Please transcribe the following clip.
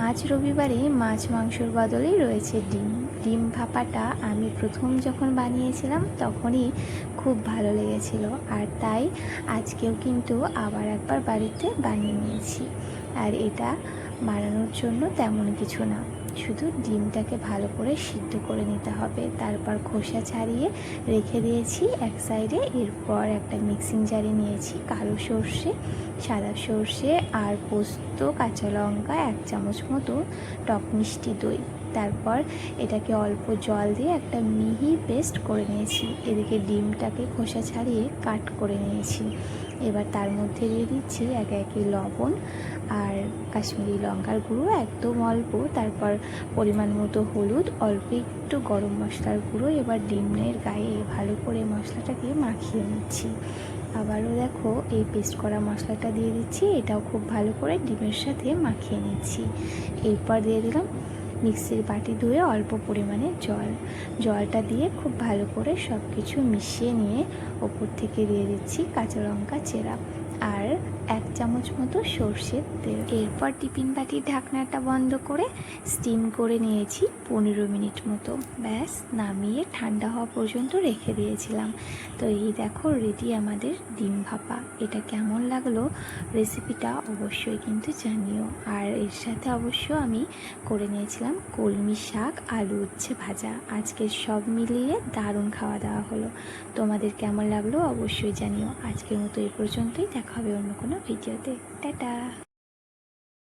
আজ রবিবারে মাছ মাংসর বদলেই রয়েছে ডিম। ডিম ভাপাটা আমি প্রথম যখন বানিয়েছিলাম তখনই খুব ভালো লেগেছিল, আর তাই আজকেও কিন্তু আবার একবার বাড়িতে বানিয়ে নিয়েছি। আর এটা বানানোর জন্য তেমন কিছু না, শুধু ডিমটাকে ভালো করে সিদ্ধ করে নিতে হবে, তারপর খোসা ছাড়িয়ে রেখে দিয়েছি এক সাইডে। এরপর একটা মিক্সিং জারে নিয়েছি কালো সর্ষে, সাদা সর্ষে আর পোস্ত, কাঁচা লঙ্কা, 1 চামচ মতো টক মিষ্টি দই। তারপর এটাকে অল্প জল দিয়ে একটা মিহি পেস্ট করে নিয়েছি। এদিকে ডিমটাকে খোসা ছাড়িয়ে কাট করে নিয়েছি। এবার তার মধ্যে দিয়ে দিচ্ছি একে একে লবণ আর কাশ্মীরি লঙ্কার গুঁড়ো একদম অল্প, তারপর পরিমাণ মতো হলুদ, অল্প একটু গরম মশলার গুঁড়ো। এবার ডিমের গায়ে ভালো করে মশলাটাকে মাখিয়ে নিচ্ছি। আবারও দেখো এই পেস্ট করা মশলাটা দিয়ে দিচ্ছি, এটাও খুব ভালো করে ডিমের সাথে মাখিয়ে নিচ্ছি। এরপর দিয়ে দিলাম মিক্সির বাটি ধুয়ে অল্প পরিমাণে জলটা দিয়ে খুব ভালো করে সব কিছু মিশিয়ে নিয়ে ওপর থেকে দিয়ে দিচ্ছি কাঁচা লঙ্কা চেরা আর 1 চামচ মতো সর্ষের তেল। এরপর টিফিন বাটির ঢাকনাটা বন্ধ করে স্টিম করে নিয়েছি 15 মিনিট মতো। ব্যাস, নামিয়ে ঠান্ডা হওয়া পর্যন্ত রেখে দিয়েছিলাম। তো এই দেখো রেডি আমাদের ডিম ভাপা। এটা কেমন লাগলো রেসিপিটা অবশ্যই কিন্তু জানিও। আর এর সাথে অবশ্য আমি করে নিয়েছিলাম কলমি শাক, আলু উচ্ছে ভাজা। আজকে সব মিলিয়ে দারুণ খাওয়া দাওয়া হলো। তোমাদের কেমন লাগলো অবশ্যই জানিও। আজকের মতো এই পর্যন্তই, দেখা হবে অন্য কোনো ভিডিওতে। টাটা।